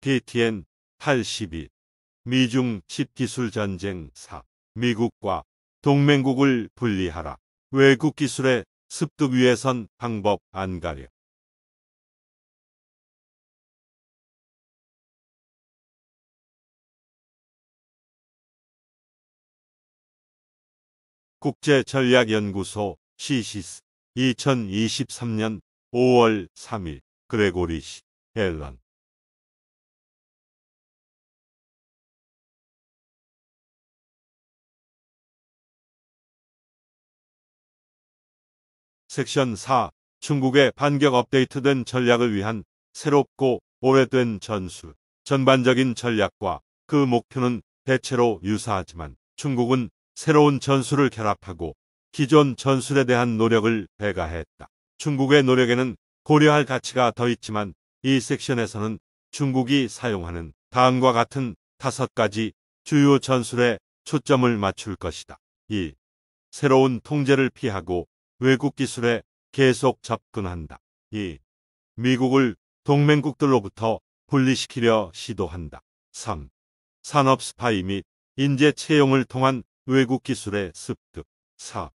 KTN 82 미중 칩 기술 전쟁 4. 미국과 동맹국을 분리하라. 외국 기술의 습득 위해선 방법 안 가려. 국제전략연구소 CSIS 2023년 5월 3일 그레고리 시 앨런 섹션 4. 중국의 반격 업데이트된 전략을 위한 새롭고 오래된 전술. 전반적인 전략과 그 목표는 대체로 유사하지만 중국은 새로운 전술을 결합하고 기존 전술에 대한 노력을 배가했다. 중국의 노력에는 고려할 가치가 더 있지만 이 섹션에서는 중국이 사용하는 다음과 같은 5가지 주요 전술에 초점을 맞출 것이다. 2. 새로운 통제를 피하고 외국 기술에 계속 접근한다. 2. 미국을 동맹국들로부터 분리시키려 시도한다. 3. 산업 스파이 및 인재 채용을 통한 외국 기술의 습득. 4.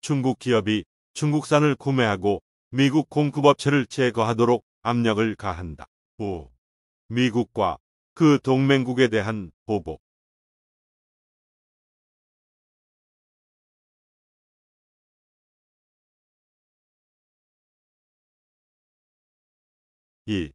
중국 기업이 중국산을 구매하고 미국 공급업체를 제거하도록 압력을 가한다. 5. 미국과 그 동맹국에 대한 보복. 2.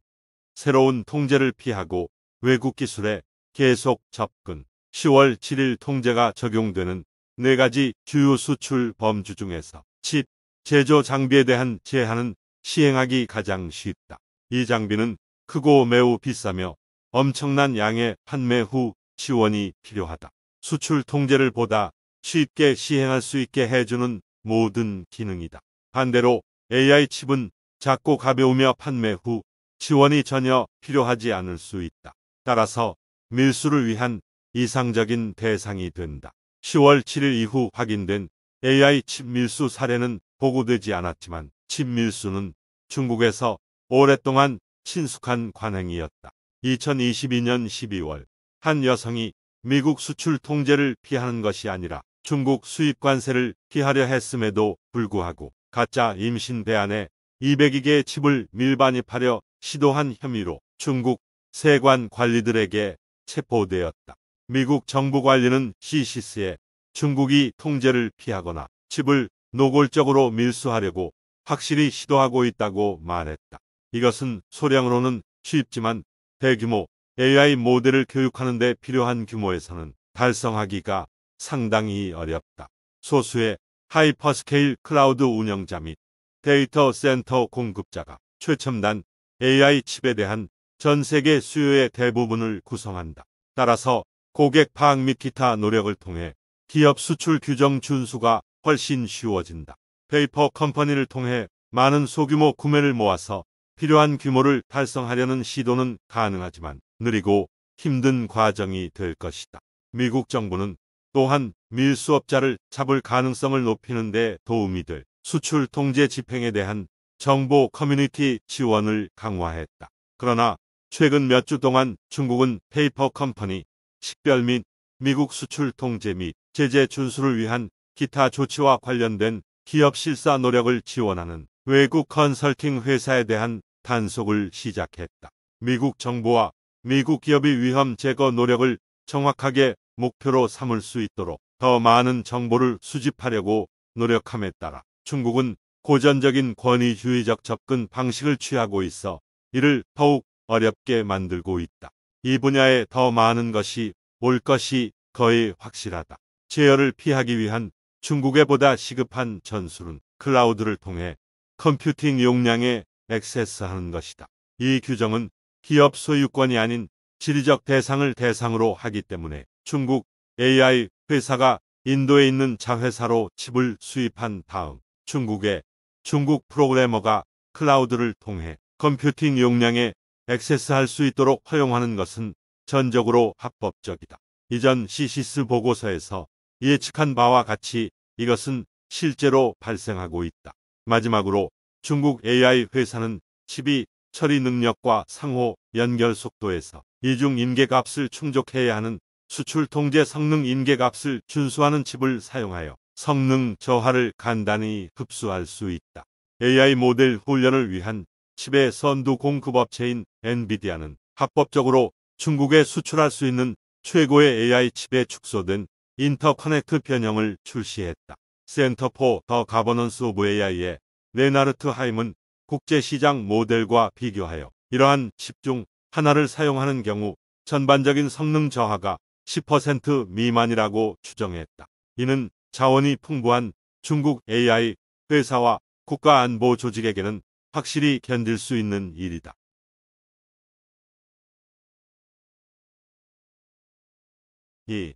새로운 통제를 피하고 외국 기술에 계속 접근. 10월 7일 통제가 적용되는 4가지 주요 수출 범주 중에서 칩 제조 장비에 대한 제한은 시행하기 가장 쉽다. 이 장비는 크고 매우 비싸며 엄청난 양의 판매 후 지원이 필요하다. 수출 통제를 보다 쉽게 시행할 수 있게 해주는 모든 기능이다. 반대로 AI 칩은 작고 가벼우며 판매 후 지원이 전혀 필요하지 않을 수 있다. 따라서 밀수를 위한 이상적인 대상이 된다. 10월 7일 이후 확인된 AI 칩 밀수 사례는 보고되지 않았지만 칩 밀수는 중국에서 오랫동안 친숙한 관행이었다. 2022년 12월 한 여성이 미국 수출 통제를 피하는 것이 아니라 중국 수입 관세를 피하려 했음에도 불구하고 가짜 임신 배안에 200여 개의 칩을 밀반입하려 시도한 혐의로 중국 세관 관리들에게 체포되었다. 미국 정부 관리는 CSIS에 중국이 통제를 피하거나 칩을 노골적으로 밀수하려고 확실히 시도하고 있다고 말했다. 이것은 소량으로는 쉽지만 대규모 AI 모델을 교육하는 데 필요한 규모에서는 달성하기가 상당히 어렵다. 소수의 하이퍼스케일 클라우드 운영자 및 데이터 센터 공급자가 최첨단 AI 칩에 대한 전 세계 수요의 대부분을 구성한다. 따라서 고객 파악 및 기타 노력을 통해 기업 수출 규정 준수가 훨씬 쉬워진다. 페이퍼 컴퍼니를 통해 많은 소규모 구매를 모아서 필요한 규모를 달성하려는 시도는 가능하지만 느리고 힘든 과정이 될 것이다. 미국 정부는 또한 밀수업자를 잡을 가능성을 높이는 데 도움이 될 수출 통제 집행에 대한 정보 커뮤니티 지원을 강화했다. 그러나 최근 몇 주 동안 중국은 페이퍼 컴퍼니, 식별 및 미국 수출 통제 및 제재 준수를 위한 기타 조치와 관련된 기업 실사 노력을 지원하는 외국 컨설팅 회사에 대한 단속을 시작했다. 미국 정부와 미국 기업이 위험 제거 노력을 정확하게 목표로 삼을 수 있도록 더 많은 정보를 수집하려고 노력함에 따라 중국은 고전적인 권위주의적 접근 방식을 취하고 있어 이를 더욱 어렵게 만들고 있다. 이 분야에 더 많은 것이 올 것이 거의 확실하다. 제어를 피하기 위한 중국의 보다 시급한 전술은 클라우드를 통해 컴퓨팅 용량에 액세스하는 것이다. 이 규정은 기업 소유권이 아닌 지리적 대상을 대상으로 하기 때문에 중국 AI 회사가 인도에 있는 자회사로 칩을 수입한 다음 중국 프로그래머가 클라우드를 통해 컴퓨팅 용량에 액세스할 수 있도록 허용하는 것은 전적으로 합법적이다. 이전 CSIS 보고서에서 예측한 바와 같이 이것은 실제로 발생하고 있다. 마지막으로 중국 AI 회사는 칩이 처리 능력과 상호 연결 속도에서 이중 인계값을 충족해야 하는 수출 통제 성능 인계값을 준수하는 칩을 사용하여 성능 저하를 간단히 흡수할 수 있다. AI 모델 훈련을 위한 칩의 선두 공급업체인 엔비디아는 합법적으로 중국에 수출할 수 있는 최고의 AI 칩에 축소된 인터커넥트 변형을 출시했다. 센터 포 더 가버넌스 오브 AI의 레나르트 하임은 국제시장 모델과 비교하여 이러한 칩 중 하나를 사용하는 경우 전반적인 성능 저하가 10% 미만이라고 추정했다. 이는 자원이 풍부한 중국 AI 회사와 국가안보조직에게는 확실히 견딜 수 있는 일이다. 2.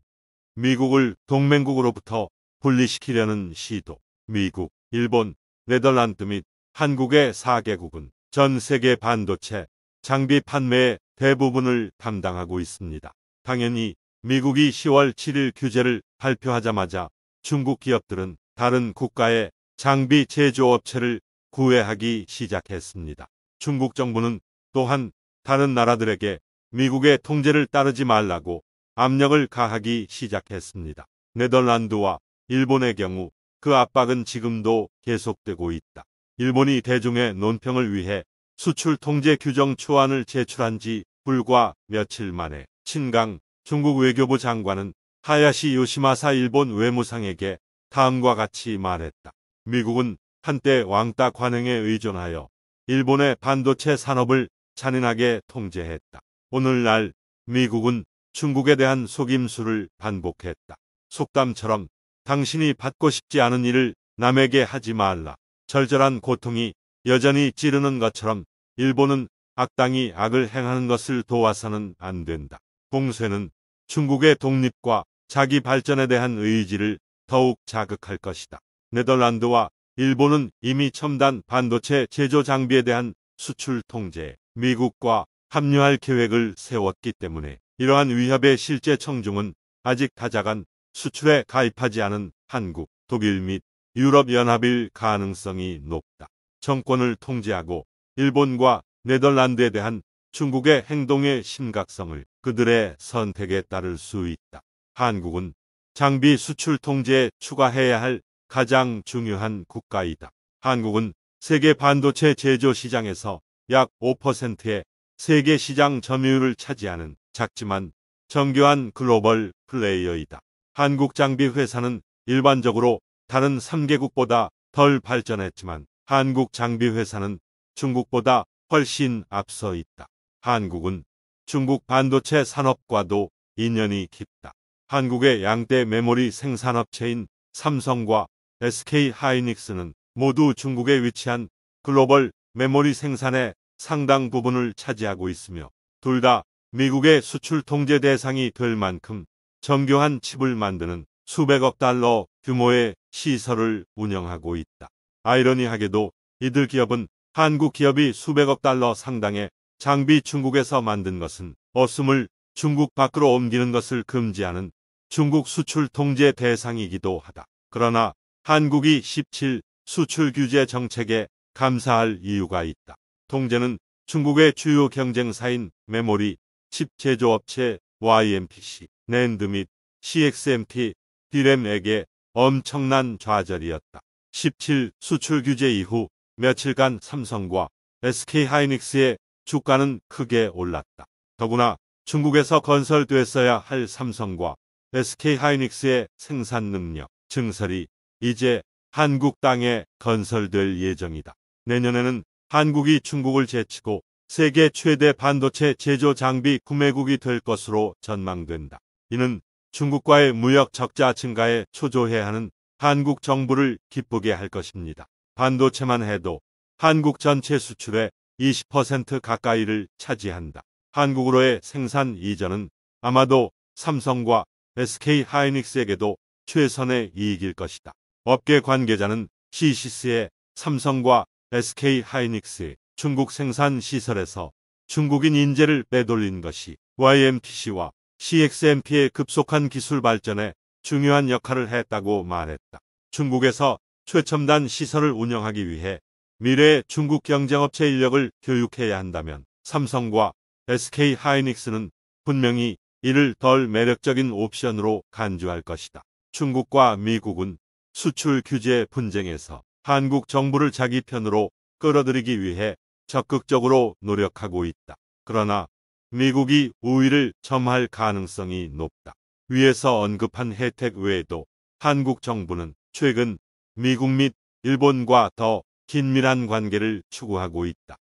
미국을 동맹국으로부터 분리시키려는 시도. 미국, 일본, 네덜란드 및 한국의 4개국은 전 세계 반도체 장비 판매의 대부분을 담당하고 있습니다. 당연히 미국이 10월 7일 규제를 발표하자마자 중국 기업들은 다른 국가의 장비 제조업체를 구애하기 시작했습니다. 중국 정부는 또한 다른 나라들에게 미국의 통제를 따르지 말라고 압력을 가하기 시작했습니다. 네덜란드와 일본의 경우 그 압박은 지금도 계속되고 있다. 일본이 대중의 논평을 위해 수출 통제 규정 초안을 제출한 지 불과 며칠 만에 친강 중국 외교부 장관은 하야시 요시마사 일본 외무상에게 다음과 같이 말했다. 미국은 한때 왕따 관행에 의존하여 일본의 반도체 산업을 잔인하게 통제했다. 오늘날 미국은 중국에 대한 속임수를 반복했다. 속담처럼 당신이 받고 싶지 않은 일을 남에게 하지 말라. 절절한 고통이 여전히 찌르는 것처럼 일본은 악당이 악을 행하는 것을 도와서는 안 된다. 공세는 중국의 독립과 자기 발전에 대한 의지를 더욱 자극할 것이다. 네덜란드와 일본은 이미 첨단 반도체 제조 장비에 대한 수출 통제에 미국과 합류할 계획을 세웠기 때문에 이러한 위협의 실제 청중은 아직 다자간 수출에 가입하지 않은 한국, 독일 및 유럽연합일 가능성이 높다. 정권을 통제하고 일본과 네덜란드에 대한 중국의 행동의 심각성을 그들의 선택에 따를 수 있다. 한국은 장비 수출 통제에 추가해야 할 가장 중요한 국가이다. 한국은 세계 반도체 제조 시장에서 약 5%의 세계 시장 점유율을 차지하는 작지만 정교한 글로벌 플레이어이다. 한국 장비 회사는 일반적으로 다른 3개국보다 덜 발전했지만 한국 장비 회사는 중국보다 훨씬 앞서 있다. 한국은 중국 반도체 산업과도 인연이 깊다. 한국의 양대 메모리 생산업체인 삼성과 SK 하이닉스는 모두 중국에 위치한 글로벌 메모리 생산의 상당 부분을 차지하고 있으며 둘 다 미국의 수출 통제 대상이 될 만큼 정교한 칩을 만드는 수백억 달러 규모의 시설을 운영하고 있다. 아이러니하게도 이들 기업은 한국 기업이 수백억 달러 상당의 장비 중국에서 만든 것은 없음을 중국 밖으로 옮기는 것을 금지하는 중국 수출 통제 대상이기도 하다. 그러나 한국이 17 수출 규제 정책에 감사할 이유가 있다. 통제는 중국의 주요 경쟁사인 메모리, 칩 제조업체 YMTC, 낸드 및 CXMT, D램에게 엄청난 좌절이었다. 17 수출 규제 이후 며칠간 삼성과 SK하이닉스의 주가는 크게 올랐다. 더구나 중국에서 건설됐어야 할 삼성과 SK하이닉스의 생산 능력 증설이 이제 한국 땅에 건설될 예정이다. 내년에는 한국이 중국을 제치고 세계 최대 반도체 제조 장비 구매국이 될 것으로 전망된다. 이는 중국과의 무역 적자 증가에 초조해야 하는 한국 정부를 기쁘게 할 것입니다. 반도체만 해도 한국 전체 수출의 20% 가까이를 차지한다. 한국으로의 생산 이전은 아마도 삼성과 SK하이닉스에게도 최선의 이익일 것이다. 업계 관계자는 CCC의 삼성과 SK하이닉스의 중국 생산 시설에서 중국인 인재를 빼돌린 것이 YMTC와 CXMT의 급속한 기술 발전에 중요한 역할을 했다고 말했다. 중국에서 최첨단 시설을 운영하기 위해 미래의 중국 경쟁업체 인력을 교육해야 한다면 삼성과 SK 하이닉스는 분명히 이를 덜 매력적인 옵션으로 간주할 것이다. 중국과 미국은 수출 규제 분쟁에서 한국 정부를 자기 편으로 끌어들이기 위해 적극적으로 노력하고 있다. 그러나 미국이 우위를 점할 가능성이 높다. 위에서 언급한 혜택 외에도 한국 정부는 최근 미국 및 일본과 더 긴밀한 관계를 추구하고 있다.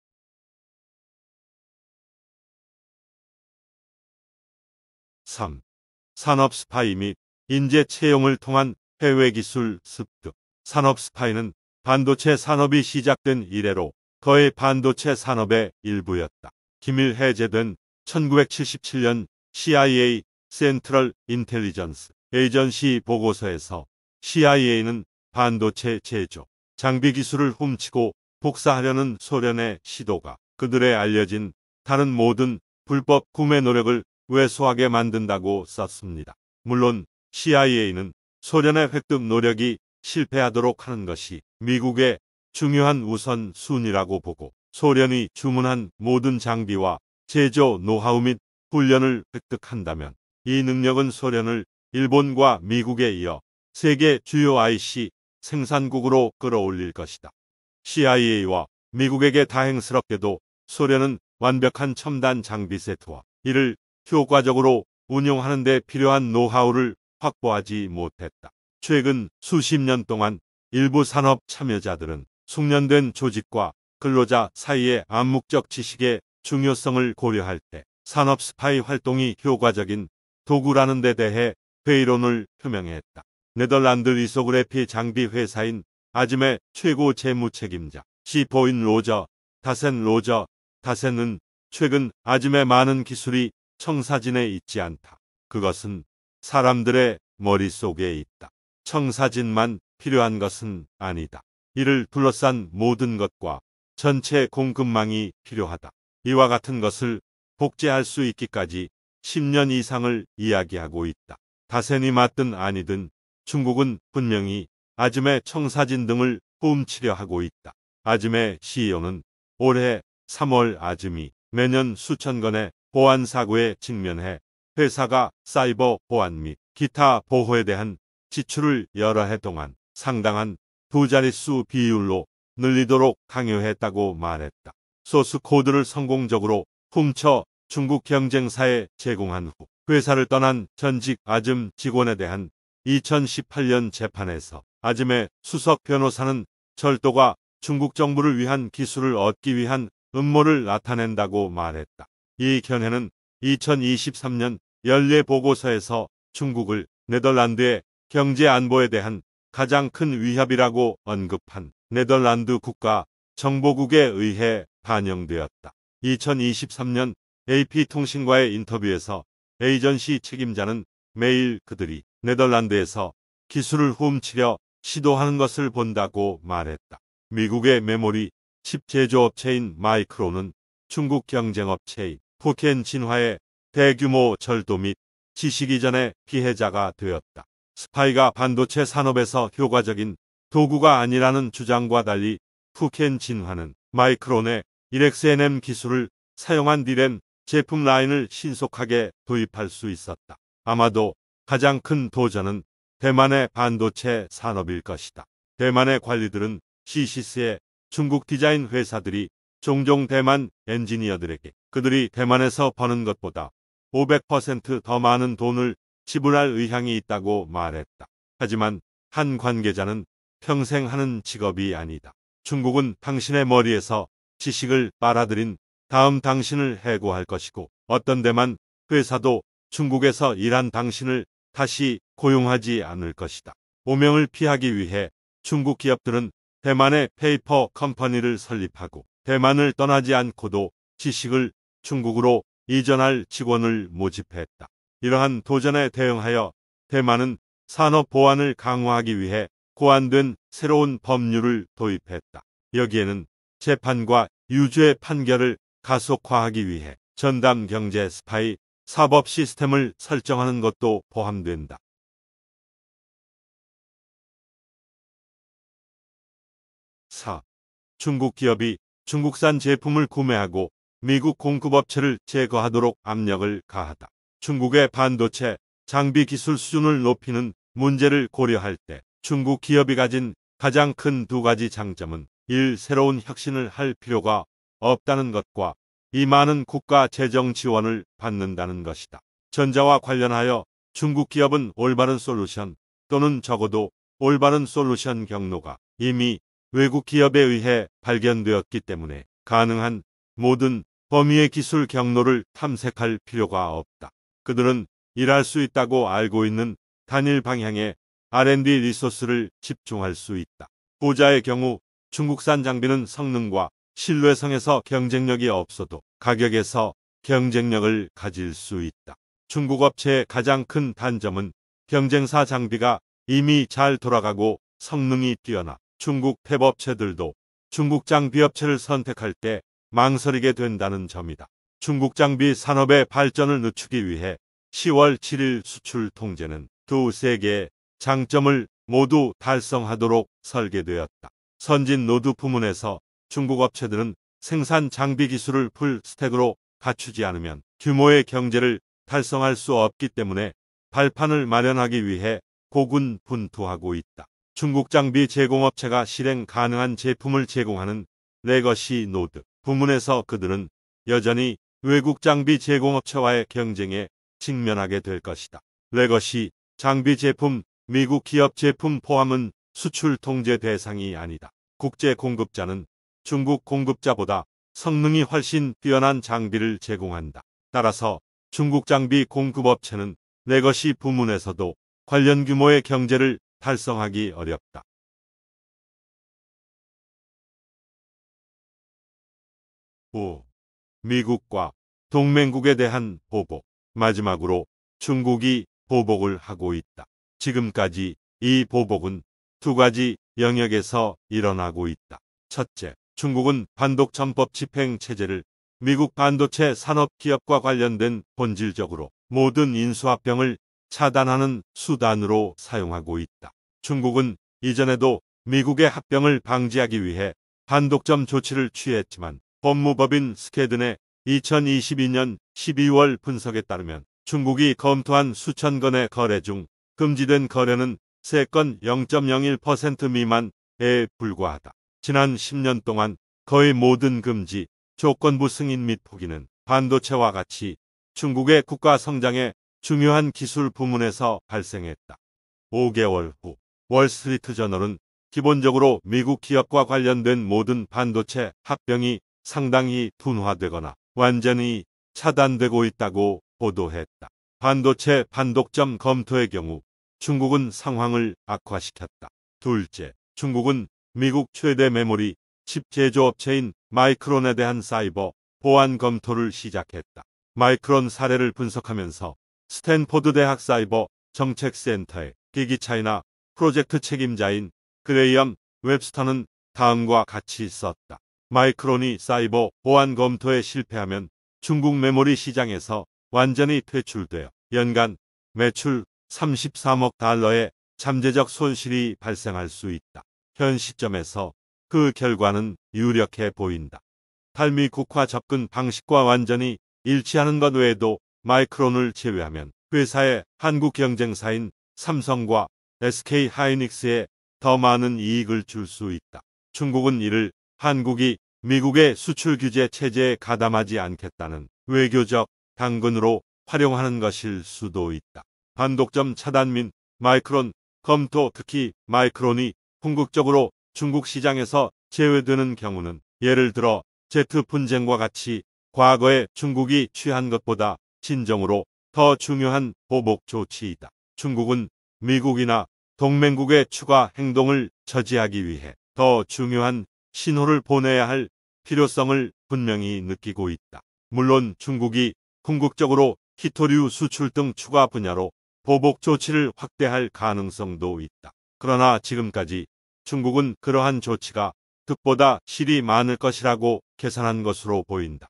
3. 산업 스파이 및 인재 채용을 통한 해외 기술 습득. 산업 스파이는 반도체 산업이 시작된 이래로 거의 반도체 산업의 일부였다. 기밀 해제된 1977년 CIA 센트럴 인텔리전스 에이전시 보고서에서 CIA는 반도체 제조, 장비 기술을 훔치고 복사하려는 소련의 시도가 그들의 알려진 다른 모든 불법 구매 노력을 왜소하게 만든다고 썼습니다. 물론 CIA는 소련의 획득 노력이 실패하도록 하는 것이 미국의 중요한 우선순위라고 보고 소련이 주문한 모든 장비와 제조 노하우 및 훈련을 획득한다면 이 능력은 소련을 일본과 미국에 이어 세계 주요 IC 생산국으로 끌어올릴 것이다. CIA와 미국에게 다행스럽게도 소련은 완벽한 첨단 장비 세트와 이를 효과적으로 운용하는 데 필요한 노하우를 확보하지 못했다. 최근 수십 년 동안 일부 산업 참여자들은 숙련된 조직과 근로자 사이의 암묵적 지식의 중요성을 고려할 때 산업 스파이 활동이 효과적인 도구라는 데 대해 회의론을 표명했다. 네덜란드 리소그래피 장비 회사인 아즘의 최고 재무 책임자 시포인 로저 다센은 최근 아즘의 많은 기술이 청사진에 있지 않다. 그것은 사람들의 머릿속에 있다. 청사진만 필요한 것은 아니다. 이를 둘러싼 모든 것과 전체 공급망이 필요하다. 이와 같은 것을 복제할 수 있기까지 10년 이상을 이야기하고 있다. 다센이 맞든 아니든 중국은 분명히 아즘의 청사진 등을 훔치려 하고 있다. 아즘의 CEO는 올해 3월 아즘이 매년 수천 건의 보안 사고에 직면해 회사가 사이버 보안 및 기타 보호에 대한 지출을 여러 해 동안 상당한 두 자릿수 비율로 늘리도록 강요했다고 말했다. 소스 코드를 성공적으로 훔쳐 중국 경쟁사에 제공한 후 회사를 떠난 전직 아즘 직원에 대한 2018년 재판에서 아즘의 수석 변호사는 절도가 중국 정부를 위한 기술을 얻기 위한 음모를 나타낸다고 말했다. 이 견해는 2023년 연례 보고서에서 중국을 네덜란드의 경제 안보에 대한 가장 큰 위협이라고 언급한 네덜란드 국가 정보국에 의해 반영되었다. 2023년 AP통신과의 인터뷰에서 에이전시 책임자는 매일 그들이 네덜란드에서 기술을 훔치려 시도하는 것을 본다고 말했다. 미국의 메모리 칩 제조업체인 마이크론은 중국 경쟁업체인 푸켄 진화의 대규모 절도 및 지식 이전의 피해자가 되었다. 스파이가 반도체 산업에서 효과적인 도구가 아니라는 주장과 달리 푸켄 진화는 마이크론의 1XNM 기술을 사용한 디램 제품 라인을 신속하게 도입할 수 있었다. 아마도 가장 큰 도전은 대만의 반도체 산업일 것이다. 대만의 관리들은 CCS의 중국 디자인 회사들이 종종 대만 엔지니어들에게 그들이 대만에서 버는 것보다 500% 더 많은 돈을 지불할 의향이 있다고 말했다. 하지만 한 관계자는 평생 하는 직업이 아니다. 중국은 당신의 머리에서 지식을 빨아들인 다음 당신을 해고할 것이고 어떤 대만 회사도 중국에서 일한 당신을 다시 고용하지 않을 것이다. 오명을 피하기 위해 중국 기업들은 대만의 페이퍼 컴퍼니를 설립하고 대만을 떠나지 않고도 지식을 중국으로 이전할 직원을 모집했다. 이러한 도전에 대응하여 대만은 산업 보안을 강화하기 위해 고안된 새로운 법률을 도입했다. 여기에는 재판과 유죄 판결을 가속화하기 위해 전담 경제 스파이 사법 시스템을 설정하는 것도 포함된다. 4. 중국 기업이 중국산 제품을 구매하고 미국 공급업체를 제거하도록 압력을 가하다. 중국의 반도체 장비 기술 수준을 높이는 문제를 고려할 때 중국 기업이 가진 가장 큰 두 가지 장점은 1. 새로운 혁신을 할 필요가 없다는 것과 이 많은 국가 재정 지원을 받는다는 것이다. 전자와 관련하여 중국 기업은 올바른 솔루션 또는 적어도 올바른 솔루션 경로가 이미 외국 기업에 의해 발견되었기 때문에 가능한 모든 범위의 기술 경로를 탐색할 필요가 없다. 그들은 일할 수 있다고 알고 있는 단일 방향의 R&D 리소스를 집중할 수 있다. 후자의 경우 중국산 장비는 성능과 신뢰성에서 경쟁력이 없어도 가격에서 경쟁력을 가질 수 있다. 중국 업체의 가장 큰 단점은 경쟁사 장비가 이미 잘 돌아가고 성능이 뛰어나 중국 탭업체들도 중국 장비 업체를 선택할 때 망설이게 된다는 점이다. 중국 장비 산업의 발전을 늦추기 위해 10월 7일 수출 통제는 두세 개의 장점을 모두 달성하도록 설계되었다. 선진 노드 부문에서 중국 업체들은 생산 장비 기술을 풀 스택으로 갖추지 않으면 규모의 경제를 달성할 수 없기 때문에 발판을 마련하기 위해 고군분투하고 있다. 중국 장비 제공업체가 실행 가능한 제품을 제공하는 레거시 노드 부문에서 그들은 여전히 외국 장비 제공업체와의 경쟁에 직면하게 될 것이다. 레거시 장비 제품 미국 기업 제품 포함은 수출 통제 대상이 아니다. 국제 공급자는 중국 공급자보다 성능이 훨씬 뛰어난 장비를 제공한다. 따라서 중국 장비 공급업체는 레거시 부문에서도 관련 규모의 경제를 달성하기 어렵다. 5. 미국과 동맹국에 대한 보복. 마지막으로 중국이 보복을 하고 있다. 지금까지 이 보복은 두 가지 영역에서 일어나고 있다. 첫째, 중국은 반독점법 집행 체제를 미국 반도체 산업 기업과 관련된 본질적으로 모든 인수합병을 차단하는 수단으로 사용하고 있다. 중국은 이전에도 미국의 합병을 방지하기 위해 반독점 조치를 취했지만 법무법인 스케든의 2022년 12월 분석에 따르면 중국이 검토한 수천 건의 거래 중 금지된 거래는 3건 0.01% 미만에 불과하다. 지난 10년 동안 거의 모든 금지, 조건부 승인 및 포기는 반도체와 같이 중국의 국가 성장의 중요한 기술 부문에서 발생했다. 5개월 후 월스트리트 저널은 기본적으로 미국 기업과 관련된 모든 반도체 합병이 상당히 둔화되거나 완전히 차단되고 있다고 보도했다. 반도체 반독점 검토의 경우 중국은 상황을 악화시켰다. 둘째, 중국은 미국 최대 메모리 칩 제조업체인 마이크론에 대한 사이버 보안 검토를 시작했다. 마이크론 사례를 분석하면서 스탠포드 대학 사이버 정책센터의 기기 차이나 프로젝트 책임자인 그레이엄 웹스터는 다음과 같이 썼다. 마이크론이 사이버 보안 검토에 실패하면 중국 메모리 시장에서 완전히 퇴출되어 연간 매출 33억 달러의 잠재적 손실이 발생할 수 있다. 현 시점에서 그 결과는 유력해 보인다. 탈미 국화 접근 방식과 완전히 일치하는 것 외에도 마이크론을 제외하면 회사의 한국 경쟁사인 삼성과 SK 하이닉스에 더 많은 이익을 줄 수 있다. 중국은 이를 한국이 미국의 수출 규제 체제에 가담하지 않겠다는 외교적 당근으로 활용하는 것일 수도 있다. 반독점 차단 및 마이크론 검토, 특히 마이크론이 궁극적으로 중국 시장에서 제외되는 경우는 예를 들어 제트 분쟁과 같이 과거에 중국이 취한 것보다 진정으로 더 중요한 보복 조치이다. 중국은 미국이나 동맹국의 추가 행동을 저지하기 위해 더 중요한 신호를 보내야 할 필요성을 분명히 느끼고 있다. 물론 중국이 궁극적으로 히토류 수출 등 추가 분야로 보복 조치를 확대할 가능성도 있다. 그러나 지금까지 중국은 그러한 조치가 득보다 실이 많을 것이라고 계산한 것으로 보인다.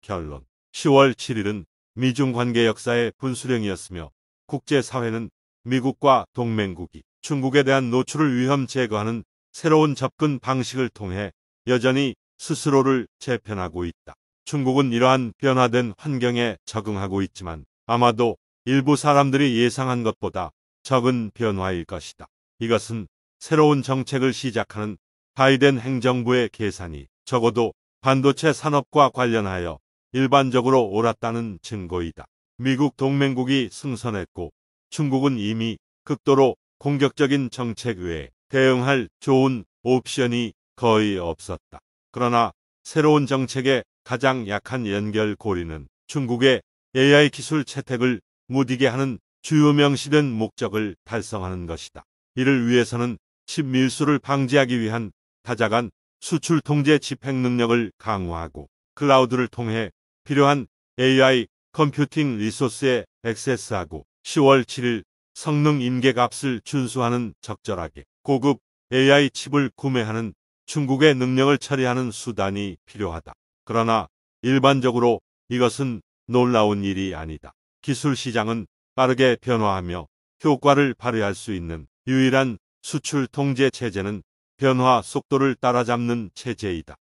결론. 10월 7일은 미중 관계 역사의 분수령이었으며 국제사회는 미국과 동맹국이 중국에 대한 노출을 위험 제거하는 새로운 접근 방식을 통해 여전히 스스로를 재편하고 있다. 중국은 이러한 변화된 환경에 적응하고 있지만 아마도 일부 사람들이 예상한 것보다 적은 변화일 것이다. 이것은 새로운 정책을 시작하는 바이든 행정부의 계산이 적어도 반도체 산업과 관련하여 일반적으로 옳았다는 증거이다. 미국 동맹국이 승선했고 중국은 이미 극도로 공격적인 정책 외에 대응할 좋은 옵션이 거의 없었다. 그러나 새로운 정책의 가장 약한 연결고리는 중국의 AI 기술 채택을 무디게 하는 주요 명시된 목적을 달성하는 것이다. 이를 위해서는 칩 밀수를 방지하기 위한 다자간 수출 통제 집행 능력을 강화하고 클라우드를 통해 필요한 AI 컴퓨팅 리소스에 액세스하고 10월 7일 성능 인계값을 준수하는 적절하게 고급 AI 칩을 구매하는 중국의 능력을 처리하는 수단이 필요하다. 그러나 일반적으로 이것은 놀라운 일이 아니다. 기술 시장은 빠르게 변화하며 효과를 발휘할 수 있는 유일한 수출 통제 체제는 변화 속도를 따라잡는 체제이다.